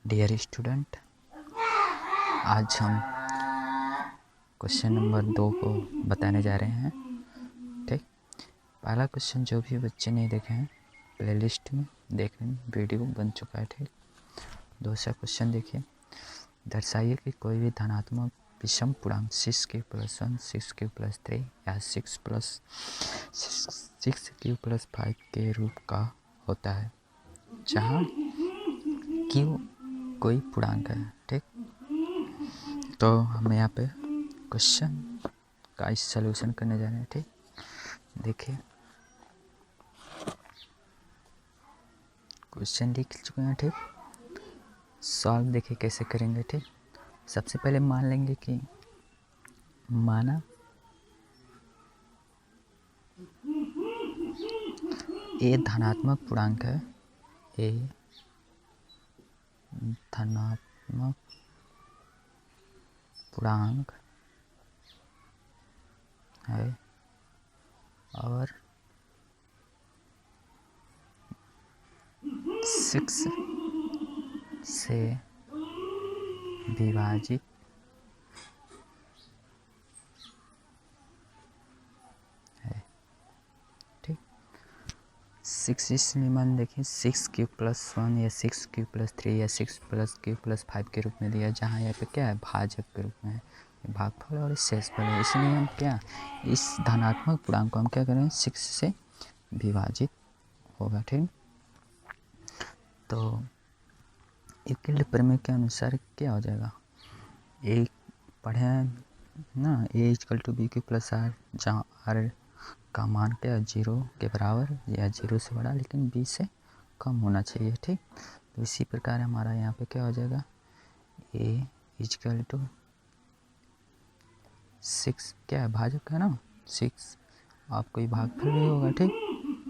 Dear student, आज हम question number 2 को बताने जा रहे हैं। ठीक, पहला क्वेश्चन जो भी बच्चे नहीं देखे हैं प्लेलिस्ट में देख लें, वीडियो बन चुका है। ठीक, दूसरा क्वेश्चन देखिए, दर्शाइए कि कोई भी धनात्मक विषम पूर्णांक 6q+1 6q+3 या 6q+5 के रूप का होता है, जहाँ q कोई पूर्णांक है। ठीक, तो हम यहाँ पे क्वेश्चन का इस सॉल्यूशन करने जा रहे हैं। ठीक, देखिए क्वेश्चन लिख चुके हैं। ठीक, सॉल्व देखिए कैसे करेंगे। ठीक, सबसे पहले मान लेंगे कि माना ए धनात्मक पूर्णांक है, ए धनात्मक पूर्णांक है और 6 से विभाजित है। ठीक, 6 इसलिए मान देखिए 6q+1 या 6q+3 या 6+q+5 के रूप में दिया, जहाँ यहाँ पे क्या है भाजक के रूप में है, भागफल और शेषफल है। इसलिए हम क्या इस धनात्मक पूर्णांक को हम क्या करें 6 से विभाजित होगा। ठीक, तो यूक्लिड प्रमेय के अनुसार क्या हो जाएगा, एक पढ़े ना a=b/r, जहाँ r का मान क्या है 0 के बराबर या 0 से बड़ा लेकिन b से कम होना चाहिए। ठीक, तो इसी प्रकार हमारा यहाँ पे क्या हो जाएगा, a=6 क्या है भाजक है ना 6, आपको भागफल भी होगा। ठीक,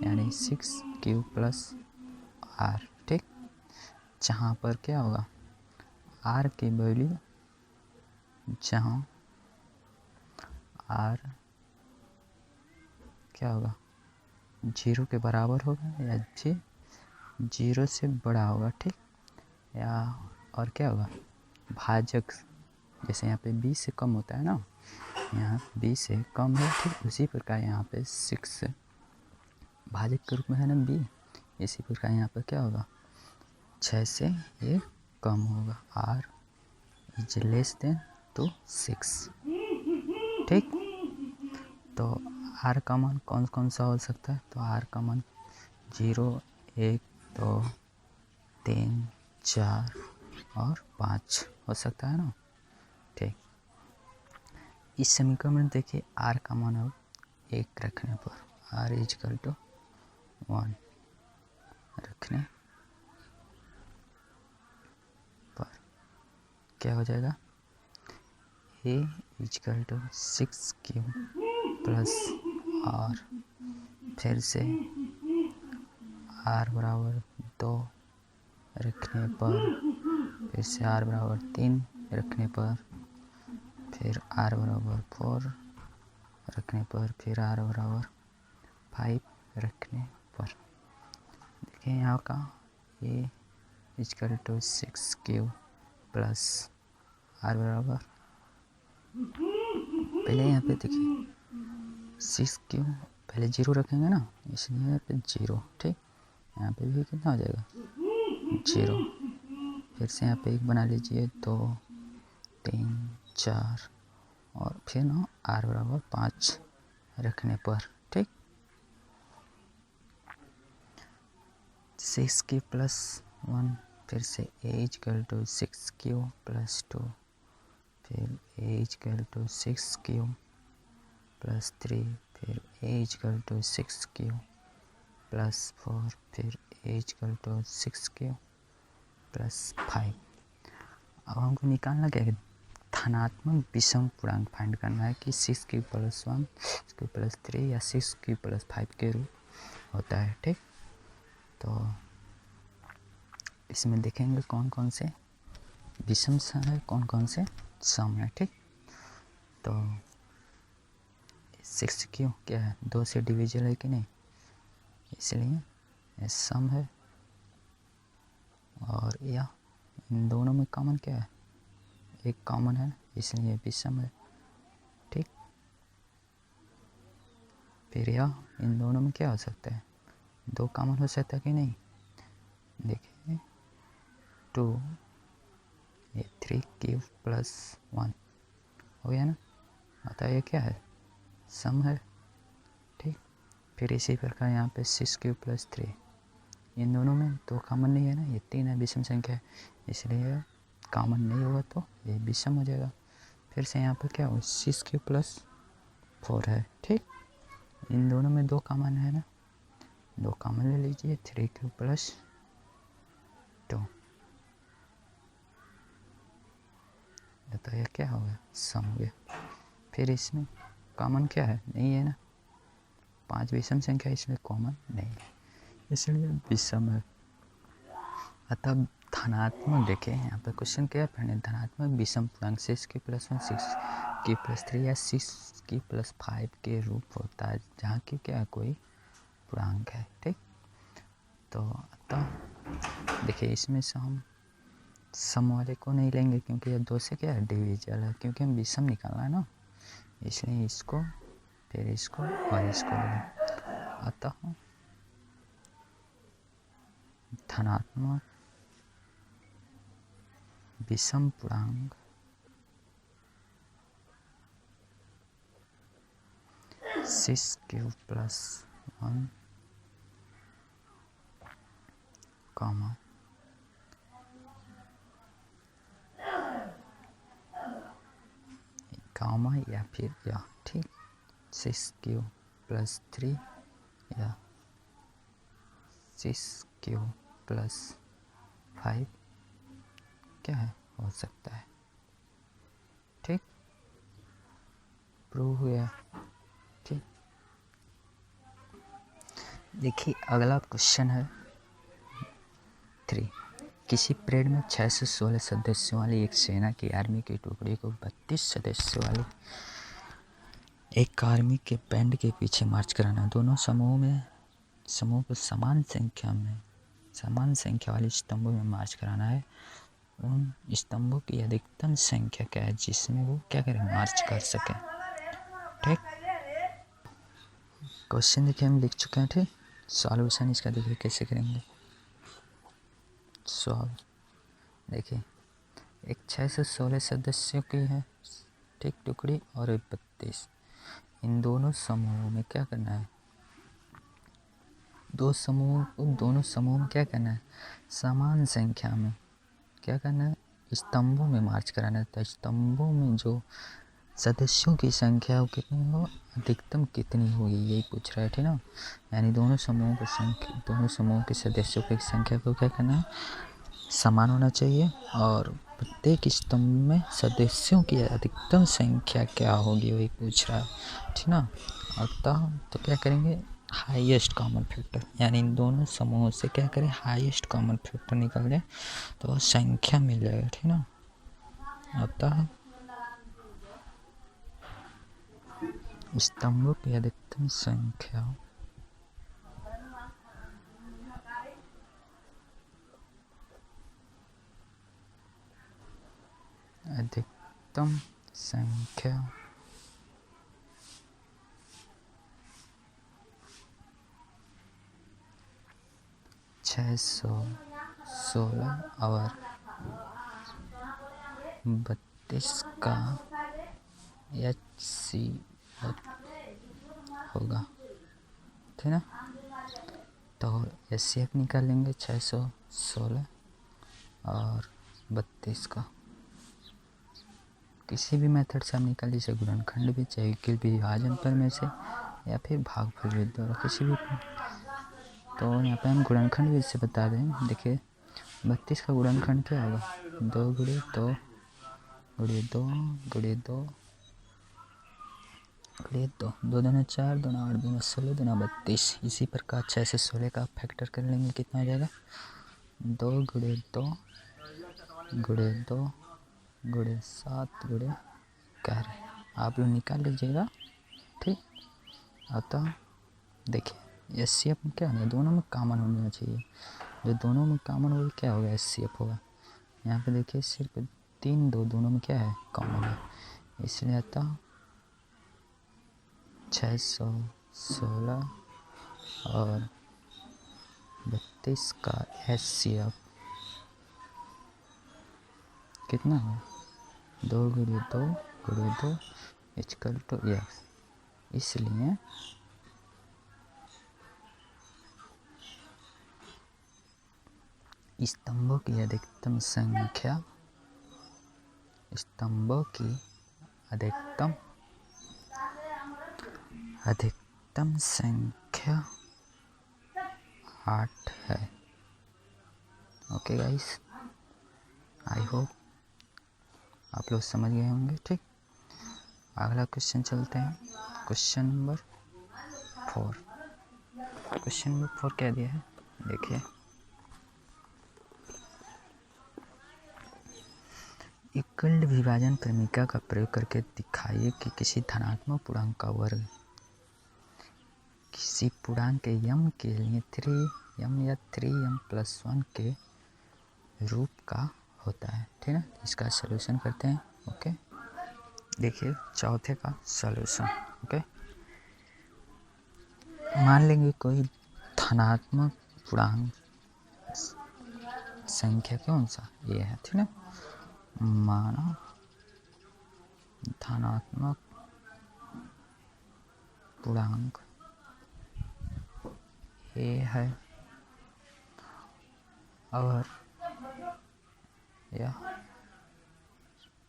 यानी 6q+r। ठीक, जहाँ पर क्या होगा r की वैल्यू, जहाँ r क्या होगा 0 के बराबर होगा या 0 से बड़ा होगा। ठीक, या और क्या होगा भाजक, जैसे यहाँ पे b से कम होता है ना, यहाँ b से कम है। ठीक, उसी प्रकार यहाँ पे 6 भाजक के रूप में है ना b, इसी प्रकार यहाँ पर क्या होगा 6 से ये कम होगा, r इज लेस देन तो 6। ठीक, तो r का मान कौन कौन सा हो सकता है, तो r का मान 0 1 2 3 4 और 5 हो सकता है ना। ठीक, इस समीकरण में देखिए r का मान अब 1 रखने पर r=1 रखने पर क्या हो जाएगा, a=6q+r, फिर से r=2 रखने पर, फिर से r=3 रखने पर, फिर r=4 रखने पर, फिर r=5 रखने पर। देखिए यहाँ का a=6q+r बराबर, पहले यहाँ पे देखिए 6q पहले 0 रखेंगे ना, इसलिए यहाँ पे 0। ठीक, यहाँ पे भी कितना हो जाएगा 0, फिर से यहाँ पे 1 बना लीजिए, 2 3 4 और फिर ना r=5 रखने पर। ठीक, 6q+1, फिर से a=6q+2, फिर a=6q+3, फिर a=6q+4, फिर a=6q+5। अब हमको निकालना क्या है, धनात्मक विषम पूर्णांक फाइंड करना है कि 6q+1 6q+3 या 6q+5 के रूप होता है। ठीक, तो इसमें देखेंगे कौन कौन से विषम है, कौन कौन से सम है। ठीक, तो 6q क्या है 2 से डिविजल है कि नहीं, इसलिए ये सम है, और यह इन दोनों में कॉमन क्या है, एक कॉमन है, इसलिए विषम है। ठीक, फिर यह इन दोनों में क्या हो सकता है, दो कॉमन हो सकता है कि नहीं। देखिए 2 ये 3 क्यूब प्लस 1 हो गया ना, अतः ये क्या है, सम है। ठीक, फिर इसी प्रकार यहाँ पे 6 क्यूब प्लस 3, इन दोनों में दो कॉमन नहीं है ना, ये 3 है, विषम संख्या है, इसलिए कॉमन नहीं होगा तो ये विषम हो जाएगा। फिर से यहाँ पर क्या हो, 6 क्यूब प्लस 4 है। ठीक, इन दोनों में दो कॉमन है ना, दो कॉमन ले लीजिए, 3 क्यूब प्लस 2, तो यह क्या हो गया, सम हो गया। फिर इसमें कॉमन क्या है, नहीं है ना, 5 विषम संख्या इसमें कॉमन नहीं है, इसलिए विषम है। अतः धनात्मक, देखें यहाँ पर क्वेश्चन क्या पढ़ने, धनात्मक विषम पूर्णांक 6 के प्लस 1 6 के प्लस 3 या 6 के प्लस 5 के रूप होता है, जहाँ की क्या कोई पूर्णांक है। ठीक, तो अतः देखिए इसमें से हम सम वाले को नहीं लेंगे, क्योंकि ये 2 से क्या है, डिविजल है, क्योंकि हम विषम निकालना है ना, इसलिए इसको फिर इसको और इसको लेंगे। अतः धनात्मक विषम पूर्णांक 6 क्यूब प्लस 1 कॉमा कामा या फिर या, ठीक, 6 क्यूब प्लस 3 या 6 क्यूब प्लस 5 क्या है, हो सकता है। ठीक, प्रूव हुआ। ठीक, देखिए अगला क्वेश्चन है 3, किसी परेड में 6 से 16 सदस्यों वाली एक सेना की आर्मी की टुकड़ी को 32 सदस्यों वाली एक आर्मी के बैंड के पीछे मार्च कराना। दोनों समूह को समान संख्या वाले स्तंभों में मार्च कराना है। उन स्तंभों की अधिकतम संख्या क्या है जिसमें वो क्या करें, मार्च कर सकें। ठीक, क्वेश्चन देखिए हम लिख चुके हैं। ठीक, सॉल्यूशन इसका देखिए कैसे करेंगे सॉल्व। देखिए एक 6 से 16 सदस्यों की है, ठीक, टुकड़ी और 32, इन दोनों समूहों में क्या करना है, दोनों समूह में क्या करना है, समान संख्या में क्या करना है, स्तंभों में मार्च कराना है। तो स्तंभों में जो सदस्यों की संख्या वो कितनी हो, अधिकतम कितनी होगी, यही पूछ रहा है। ठीक ना, यानी दोनों समूहों के सदस्यों की संख्या को क्या करना है, समान होना चाहिए, और प्रत्येक स्तंभ में सदस्यों की अधिकतम संख्या क्या होगी वही पूछ रहा है। ठीक ना, अतः तो क्या करेंगे, हाईएस्ट कॉमन फैक्टर, यानी इन दोनों समूहों से क्या करें, हाईएस्ट कॉमन फैक्टर निकाल लें तो संख्या मिल जाएगा। ठीक ना, अतः स्तंभों की अधिकतम संख्या संख्या 616 और 32 का HCF होगा। ठीक ना, तो HCF निकाल लेंगे 616 और 32 का, किसी भी मेथड से हम निकाल, जैसे गुणनखंड भी, चाहे कि विभाजन पर में से या फिर भागफल विधि द्वारा, किसी भी। तो यहाँ पे हम गुणनखंड भी इससे बता दें। देखिए 32 का गुणनखंड क्या होगा, 2 गुणे 2 गुणे 2 गुणे 2 गुणे 2, 2 दूना 4, 2 दूना 8, 2 दूना 16, 2 दूना 32। इसी प्रकार 6 से 16 का फैक्टर कर लेंगे, कितना हो जाएगा, 2 गुणे 2 गुणे 2 गुणे 7 गुणे 11, आप लोग निकाल लीजिएगा। ठीक, अतः देखिए HCF में क्या है, दोनों में कॉमन होना चाहिए, जो दोनों में कॉमन होगा क्या होगा, HCF होगा, यहाँ पे देखिए सिर्फ 3 2 दोनों में क्या है, कॉमन है, इसलिए आता 616 और 32 का HCF कितना है, 2 गुणे 2 गुणे 2 इक्वल टू x। इसलिए स्तंभों की अधिकतम संख्या, स्तंभों की अधिकतम संख्या 8 है। ओके गाइस, आई होप आप लोग समझ गए होंगे। ठीक, अगला क्वेश्चन चलते हैं। Question number 4। क्वेश्चन नंबर 4 क्या दिया है, देखिए, एकल्ड विभाजन प्रमेय का प्रयोग करके दिखाइए कि किसी धनात्मक पूर्णांक का वर्ग किसी पूर्णांक के m के लिए 3m या 3m+1 के रूप का होता है। ठीक है, इसका सलूशन करते हैं। ओके, देखिए चौथे का सलूशन। ओके, मान लेंगे कोई धनात्मक पूर्णांक संख्या कौन सा ये है, ठीक है, माना धनात्मक पूर्णांक ए है और यह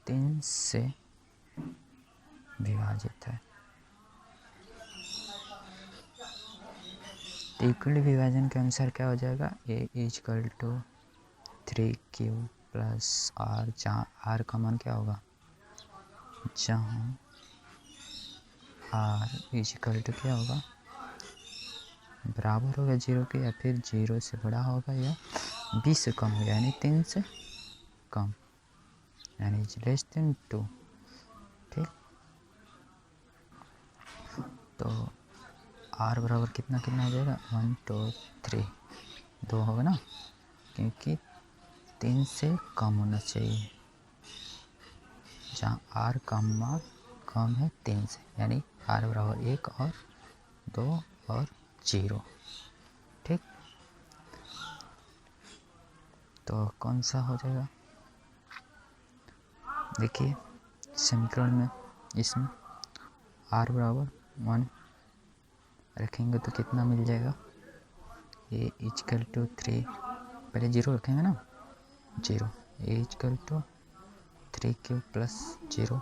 3 से विभाजित है। एकल्ड विभाजन के अनुसार क्या हो जाएगा, a equal to 3q plus r, जहाँ r का मान क्या होगा, जहाँ r इक्वल टू क्या होगा, बराबर होगा 0 के, या फिर 0 से बड़ा होगा या 20 से कम होगा, यानी 3 से कम, यानी लेस देन 2। ठीक, तो r बराबर कितना कितना हो जाएगा, 1 2 3, 2 होगा ना, क्योंकि 3 से कम होना चाहिए, जहाँ r का मान कम है 3 से, यानी r बराबर 1 और 2 और 0। ठीक, तो कौन सा हो जाएगा, देखिए समीकरण में इसमें r बराबर 1 रखेंगे तो कितना मिल जाएगा, a इक्वल टू 3, पहले 0 रखेंगे ना, 0, a equal to 3q plus 0,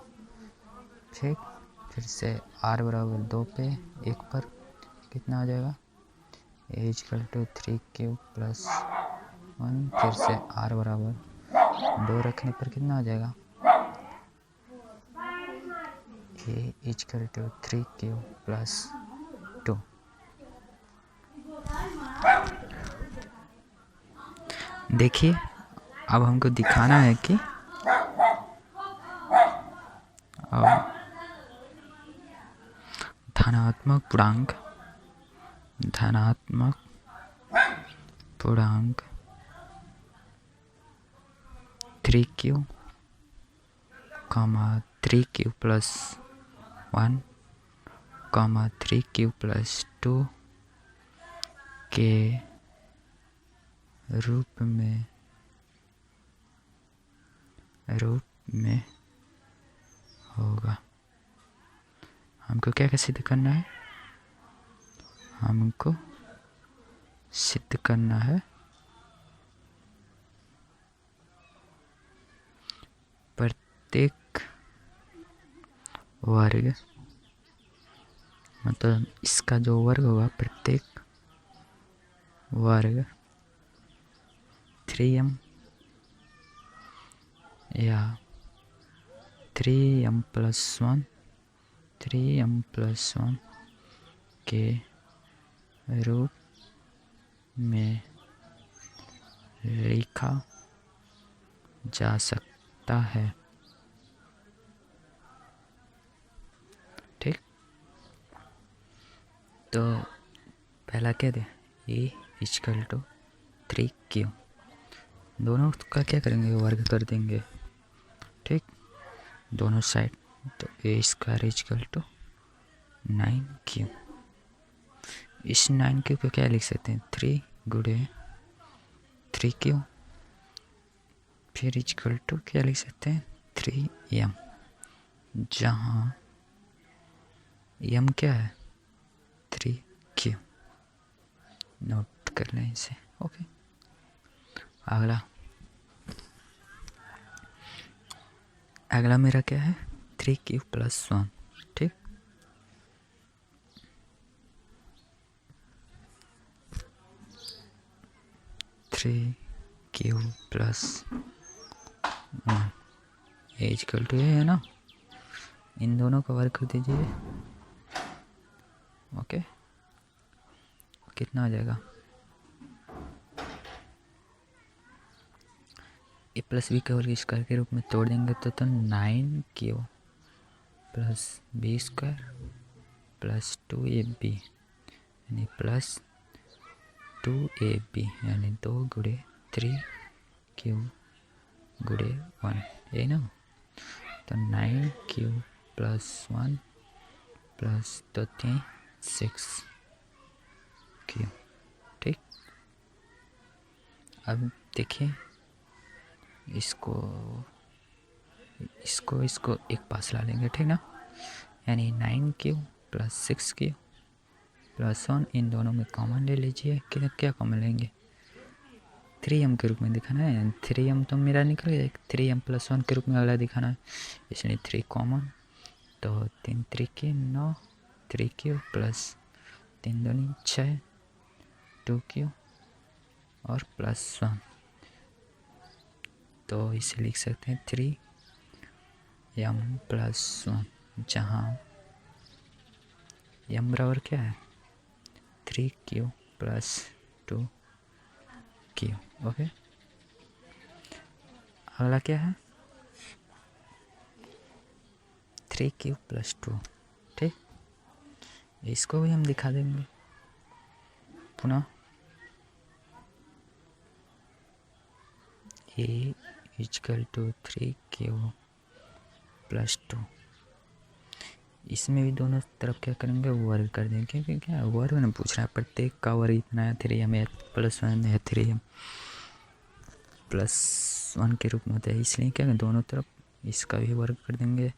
फिर से r बराबर 2 पे 1 पर कितना आ जाएगा, a equal to 3q plus 1, फिर से r बराबर 2 रखने पर कितना आ जाएगा, a equal to 3q plus 2। देखिए, अब हमको दिखाना है कि धनात्मक पूर्णांक 3q, 3q plus 1, 3q plus 2 के रूप में होगा। हमको क्या सिद्ध करना है, हमको सिद्ध करना है प्रत्येक वर्ग, मतलब इसका जो वर्ग होगा, प्रत्येक वर्ग 3m या 3m+1 के रूप में लिखा जा सकता है। ठीक, तो पहला क्या दे, a इक्वल टू 3q, दोनों का क्या करेंगे, वर्ग कर देंगे, ठीक, दोनों साइड। तो ए स्क्वायर इजकल टू 9Q। इस 9Q को क्या लिख सकते हैं, 3 गुणे 3Q, फिर इजकल टू क्या लिख सकते हैं, 3M, जहाँ M क्या है, 3Q। नोट कर लें इसे। ओके, अगला मेरा क्या है, 3Q + 1, ठीक। थ्री क्यू + 1 इजकल टू है ना, इन दोनों का वर्ग कर दीजिए। ओके, कितना आ जाएगा, ए + बी का वर्ग स्क्वायर के रूप में तोड़ देंगे तो 9Q + B² + 2AB यानी +2AB यानी 2 गुणे 3Q गुणे 1, यही ना। तो 9Q + 1 + 2 3 6Q, ठीक। अब देखिए, इसको एक पास ला लेंगे, ठीक ना, यानी 9Q + 6Q + 1, इन दोनों में कॉमन ले लीजिए। क्या कॉमन लेंगे, 3M के रूप में दिखाना है, 3M तो मेरा निकल गया, 3M + 1 के रूप में अगला दिखाना है, इसलिए 3 कॉमन। तो 3 3 9, 3Q + 3 2 6, 2Q और +1, तो इसे लिख सकते हैं 3M + 1, जहाँ M बराबर क्या है, 3Q + 2Q। ओके, अगला क्या है, 3Q + 2, ठीक। इसको भी हम दिखा देंगे पुनः, A इजकल टू 3Q + 2। इसमें भी दोनों तरफ क्या करेंगे, वर्ग कर देंगे, क्योंकि क्या वर्ग में पूछ रहा है, प्रत्येक का वर्ग इतना है, 3M है +1 है, 3M + 1 के रूप में होता है, इसलिए क्या दोनों तरफ इसका भी वर्ग कर देंगे,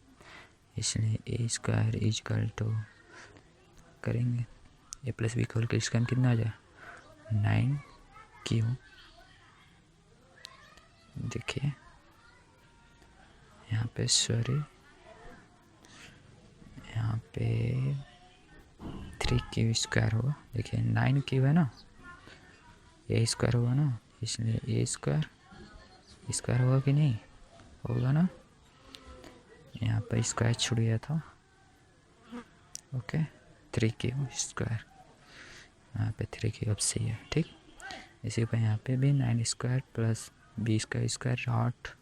इसलिए A² इजकल टू करेंगे A + B का इसका कितना आ जाए, 9Q, देखिए यहाँ पे यहाँ पे 3Q² होगा, देखिए 9Q है ना, A² होगा ना, इसलिए A² होगा कि नहीं, होगा ना, यहाँ पर स्क्वायर छूट गया था। ओके, 3Q², यहाँ पे 3Q अब सही है, ठीक। इसी पर यहाँ पे भी 9² + B² 8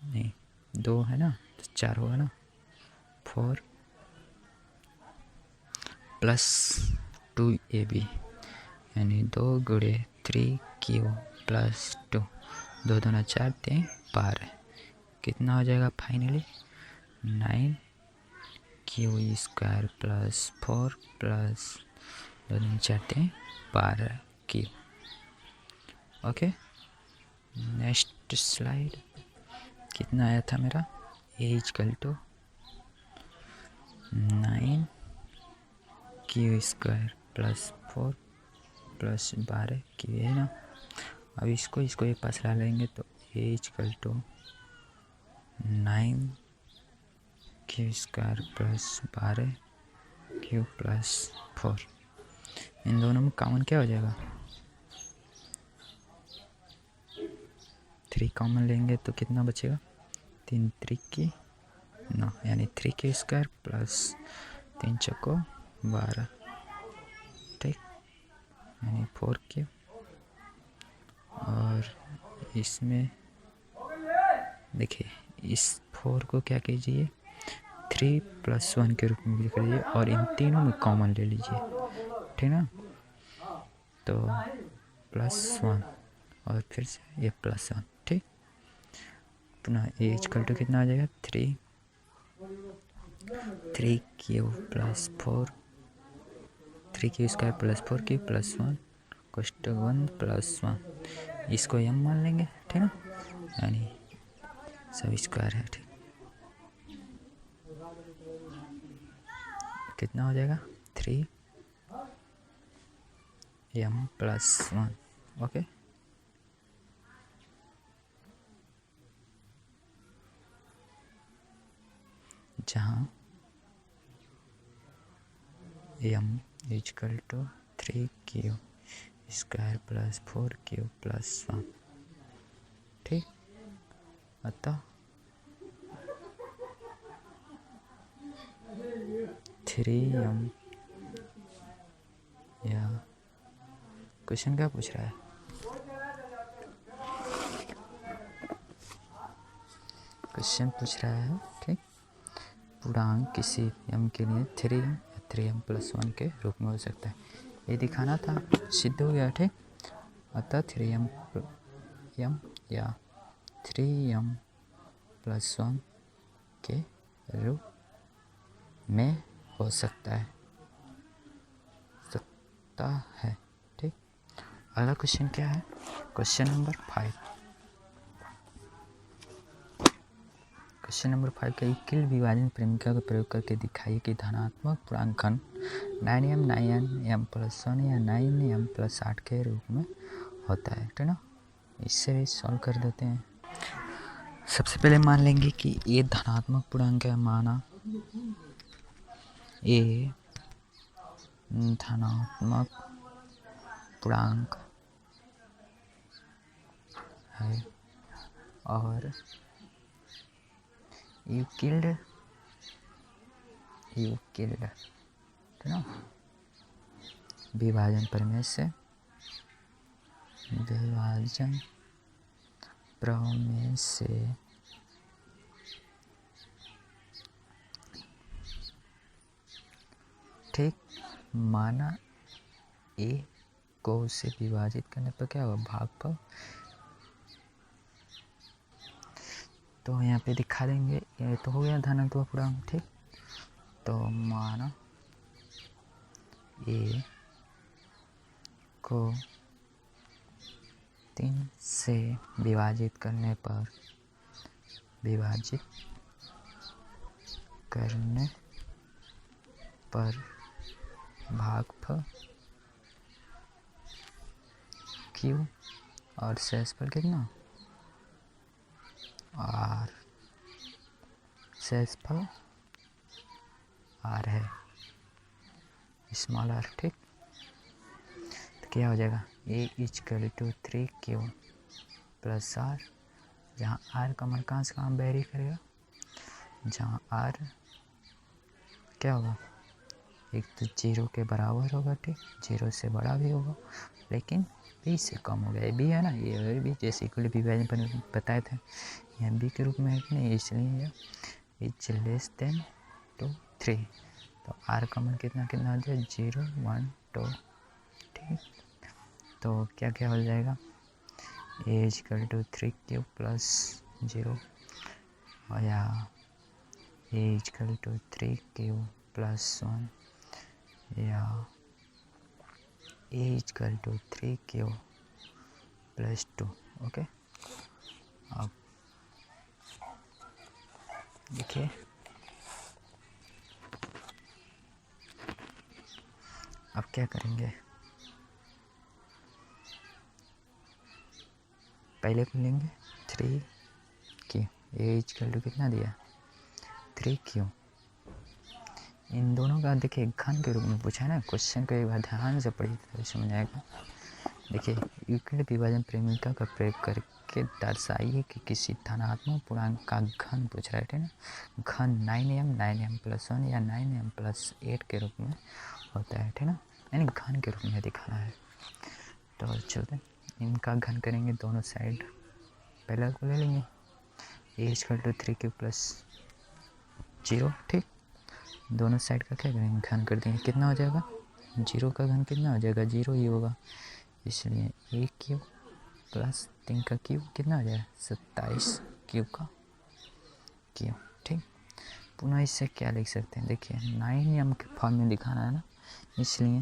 नहीं 2 है ना, तो 4 होगा ना, 4 + 2AB यानी 2 गुणे 3Q + 2, 2 2 4 3 12, कितना हो जाएगा finally, 9Q² + 4 + 2 2 4 3 12Q। Okay, next slide, कितना आया था मेरा, A is equal to 9Q² + 4 + 12Q है ना। अब इसको एक पास ला लेंगे तो A is equal to 9Q² + 12Q + 4, इन दोनों में कॉमन क्या हो जाएगा, 3 कॉमन लेंगे तो कितना बचेगा, 3 3 9 यानी 3Q² + 3 चौको 12, ठीक, यानी 4Q। और इसमें देखिए, इस 4 को क्या कीजिए, 3 + 1 के रूप में लिख लीजिए और इन तीनों में कॉमन ले लीजिए, ठीक ना। तो +1 और फिर से ये +1, ठीक। पुनः ए इक्वल टू कितना आ जाएगा 3 Q plus 4 3 Q square plus 4 Q plus 1 कोष्टक 1 plus 1, इसको m मान लेंगे, ठीक ना, यानी सब स्क्वायर है, ठीक। कितना हो जाएगा 3m + 1, ओके। जहाँ m equal to 3q square plus 4q plus 1, ठीक। अतः 3m, या क्वेश्चन क्या पूछ रहा है, क्वेश्चन पूछ रहा है, ठीक, पूर्णांक किसी m के लिए 3m या 3m + 1 के रूप में हो सकता है, ये दिखाना था, सिद्ध हो गया, ठीक। अतः 3m या 3m + 1 के रूप में हो सकता है, ठीक। अगला क्वेश्चन क्या है, क्वेश्चन नंबर 5। क्वेश्चन नंबर 5 का यूक्लिड विभाजन प्रेमिका का प्रयोग करके दिखाइए कि धनात्मक पूर्णांक घन 9m 9m + 1 या 9m + 8 के रूप में होता है, ठीक ना। इससे भी सॉल्व कर देते हैं। सबसे पहले मान लेंगे कि ये धनात्मक पूर्णांक है, माना ये धनात्मक पूर्णांक है और यूक्लिड, ठीक ना, विभाजन प्रमेय से ठीक, माना a को उसे विभाजित करने पर क्या होगा, भागफल। तो यहाँ पे दिखा देंगे, ये तो हो गया धनात्मक पूर्णांक, ठीक। तो माना a को 3 से विभाजित करने पर भागफल q और शेषफल कितना r, शेषफल r है, स्मॉल r, ठीक। तो क्या हो जाएगा a equal to 3q + r, जहाँ r का मान कहाँ से कहाँ वेरी करेगा, जहाँ r क्या होगा, एक तो 0 के बराबर होगा, ठीक, 0 से बड़ा भी होगा, लेकिन b से कम हो गया, b है ना, ये भी जैसे इक्वल विभाजन पर बताए थे, यहाँ b के रूप में है कि नहीं, इसलिए इज लेस देन टू 3, तो r का मान कितना कितना हो जाए 0 1 2, ठीक। तो क्या क्या हो जाएगा, a इक्वल टू 3q + 0 या a इक्वल टू 3q + 1 या a equal to 3q + 2, okay. अब देखिए, अब क्या करेंगे, पहले को लेंगे 3q, a इक्वल टू कितना दिया 3q, इन दोनों का देखिए घन के रूप में पूछा है ना, क्वेश्चन को एक बार ध्यान से पढ़िए तो समझ आएगा। देखिए, यूक्लिड विभाजन प्रेमिका का प्रयोग करके दर्शाइए कि किसी धनात्मक पूर्णांक का घन पूछ रहा है, ठीक ना, घन 9m + 1 या 9m + 8 के रूप में होता है, ठीक ना, यानी घन के रूप में दिखाना है। तो चलते इनका घन करेंगे, दोनों साइड पहले को ले लेंगे, a इक्वल टू 3q + 0, ठीक, दोनों साइड का क्या करेंगे, घन कर देंगे, कितना हो जाएगा, 0 का घन कितना हो जाएगा, 0 ही होगा, इसलिए a क्यू प्लस 3 का क्यूब कितना आ जाएगा 27 क्यूब का क्यूब। ठीक, पुनः इससे क्या लिख सकते हैं, देखिए 9m के फॉर्म में दिखाना है ना, इसलिए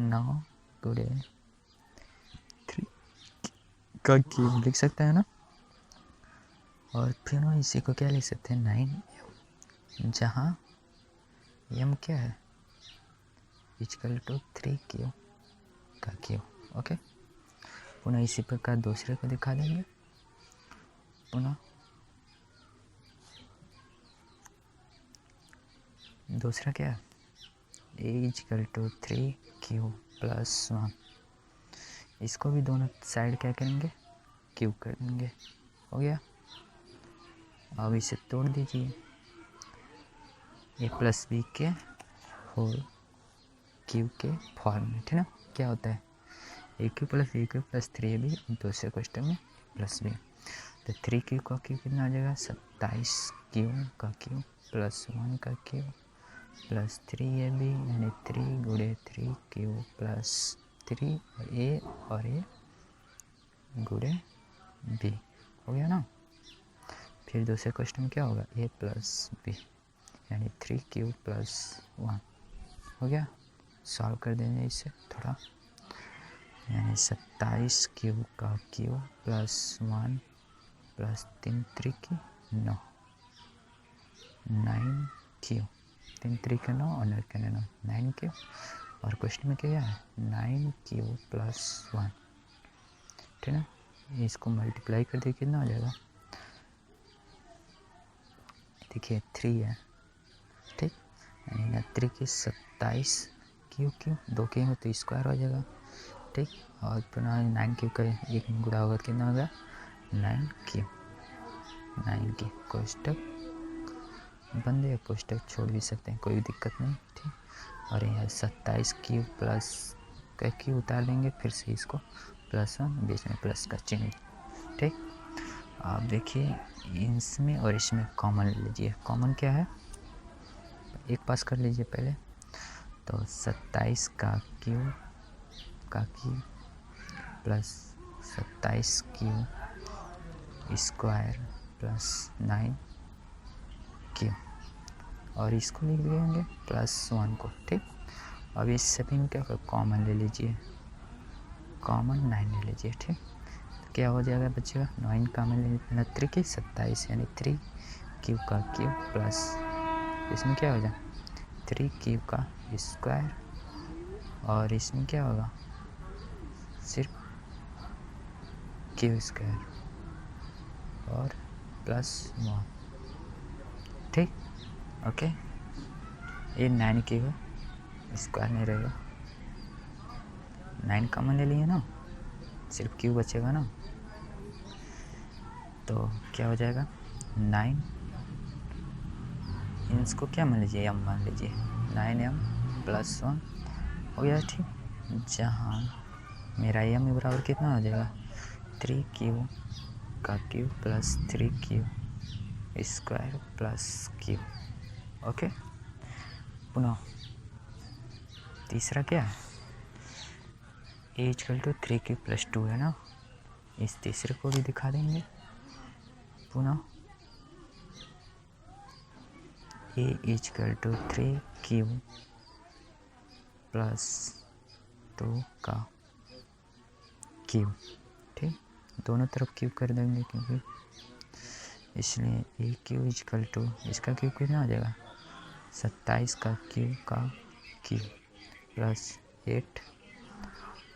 9 गुणे 3 का क्यूब लिख सकते हैं ना। और फिर इसी को क्या लिख सकते हैं 9m, जहाँ m क्या है इक्वल टू 3 क्यूब का क्यूब। ओके, पुनः इसी प्रकार दूसरे को दिखा देंगे। पुनः दूसरा क्या है a equal to 3 cube plus 1, इसको भी दोनों साइड क्या करेंगे क्यूब कर देंगे। हो गया, अब इसे तोड़ दीजिए, a प्लस बी के होल क्यूब के फॉर्म में, ठीक ना। क्या होता है ए क्यू प्लस 3ab, दूसरे क्वेश्चन में प्लस बी, तो 3 क्यू का क्यूब कितना आ जाएगा 27 क्यूब का क्यूब प्लस 1 का क्यूब प्लस 3ab, यानी 3 गुणे 3 क्यूब प्लस 3 और a गुणे b। हो गया ना। फिर दूसरे क्वेश्चन में क्या होगा a प्लस बी, यानी 3 क्यूब प्लस 1। हो गया, सॉल्व कर देंगे इसे थोड़ा, यानी 27 क्यूब का क्यूब प्लस 1 प्लस 3 3 9 क्यूब, 3 3 9 और 9 के 9 क्यूब। और क्वेश्चन में क्या है 9 क्यूब प्लस 1, ठीक है। इसको मल्टीप्लाई कर दिए कितना आ जाएगा, देखिए 3 है, ठीक, यानी 3 की 27 क्यूब 2 के में तो स्क्वायर हो जाएगा, ठीक। और पुनः 9 क्यूब का एक गुणा होगा कितना होगा 9 क्यूब, 9 की कोष्टक बंद है, कोष्टक छोड़ भी सकते हैं, कोई दिक्कत नहीं, ठीक। और यहाँ 27 क्यूब प्लस का क्यूब उतार देंगे, फिर से इसको प्लस 1, बीच में प्लस का चिन्ह, ठीक। आप देखिए इसमें और इसमें कॉमन ले लीजिए, कॉमन क्या है एक पास कर लीजिए पहले, तो 27 का cube plus 27 cube square plus 9 cube, और इसको लिख देंगे प्लस 1 को, ठीक। अब इस सभी में क्या होगा कॉमन ले लीजिए, कॉमन 9 ले लीजिए, ठीक। तो क्या हो जाएगा बच्चेगा 9 कॉमन ले लीजिए, 3 की 27 यानी 3 क्यूब का क्यूब प्लस इसमें क्या हो जाए 3 क्यूब का स्क्वायर, और इसमें क्या होगा सिर्फ क्यूब स्क्वायर और प्लस 1, ठीक। ओके, ये 9 क्यूब स्क्वायर नहीं रहेगा, 9 कॉमन ले लिए ना, सिर्फ क्यूब बचेगा ना, तो क्या हो जाएगा 9, इसको क्या मान लीजिए m मान लीजिए, 9m प्लस 1 हो गया, ठीक। जहाँ मेरा m बराबर कितना हो जाएगा 3 क्यूब का cube plus 3 cube square plus cube. Okay, पुनः तीसरा क्या है a equal to 3 cube plus 2 है ना, इस तीसरे को भी दिखा देंगे। पुनः a equal to 3 cube plus 2 का क्यूब, ठीक, दोनों तरफ क्यूब कर देंगे क्योंकि इसलिए a क्यूब इक्वल टू इसका क्यूब कितना आ जाएगा 27 का क्यूब प्लस 8,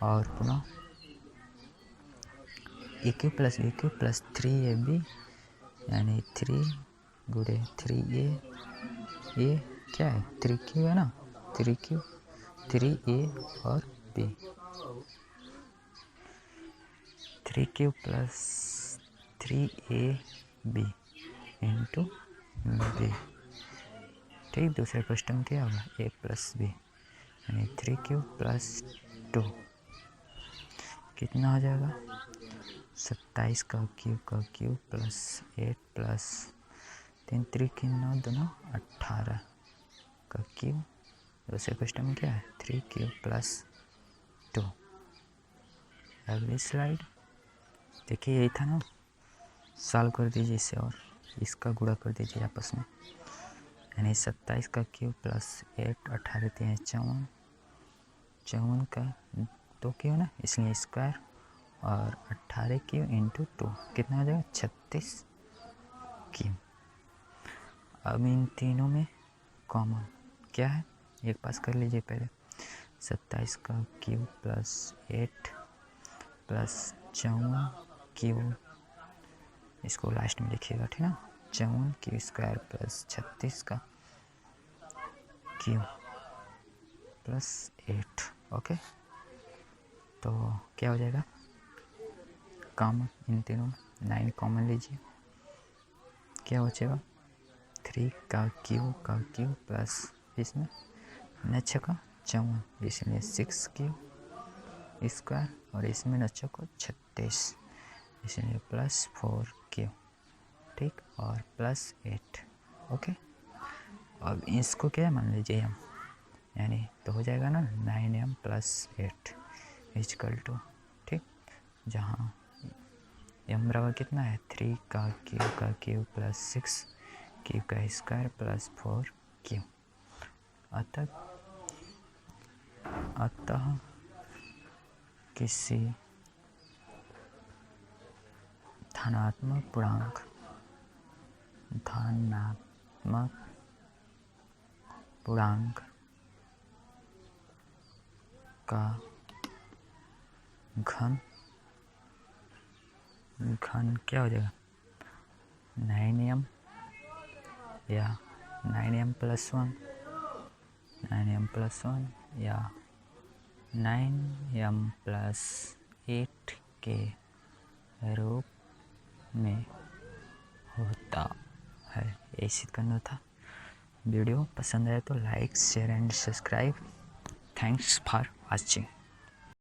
और पुनः a क्यूब प्लस 3ab, यानी 3 गुणे 3a, ये क्या है 3 क्यूब है ना, 3 क्यूब 3a और b, 3 cube plus 3ab into b, ठीक। दूसरे क्वेश्चन में क्या होगा a प्लस b, यानी 3 क्यूब प्लस 2 कितना हो जाएगा 27 का क्यूब प्लस 8 प्लस 3 3 की 9 दोनों 18 का क्यूब। दूसरे क्वेश्चन में क्या है 3 क्यूब प्लस 2, अगली स्लाइड। देखिए यही था ना, सॉल्व कर दीजिए इसे और इसका गुणा कर दीजिए आपस में, यानी 27 का क्यूब प्लस 8, 18 3 54, 54 का 2 क्यूब ना, इसलिए स्क्वायर, और 18 क्यूब इंटू 2 कितना हो जाएगा 36 क्यूब। अब इन तीनों में कॉमन क्या है, एक पास कर लीजिए पहले। 27 का क्यूब प्लस 8 प्लस 54 क्यूब, इसको लास्ट में लिखिएगा, ठीक है ना। 54 क्यूब स्क्वायर प्लस 36 का क्यूब प्लस 8। ओके, तो क्या हो जाएगा कॉमन, इन तीनों में 9 कॉमन लीजिए, क्या बचेगा 3 का क्यूब प्लस इसमें 9 का 54, इसलिए 6 क्यूब स्क्वायर, और इसमें 9 को 36, इसलिए प्लस 4 क्यूब, ठीक, और प्लस 8। ओके, अब इसको क्या मान लीजिए हम, यानी तो हो जाएगा ना 9m प्लस 8 इजकल टू, ठीक, जहाँ m बराबर कितना है 3 का क्यूब प्लस 6 क्यूब का स्क्वायर प्लस 4 क्यूब। अतः किसी धनात्मक पूर्णांक का घन क्या हो जाएगा 9m या 9m प्लस 1 या 9m प्लस 8 के रूप में होता है। ऐसे करना था। वीडियो पसंद आए तो like share and subscribe. Thanks for watching.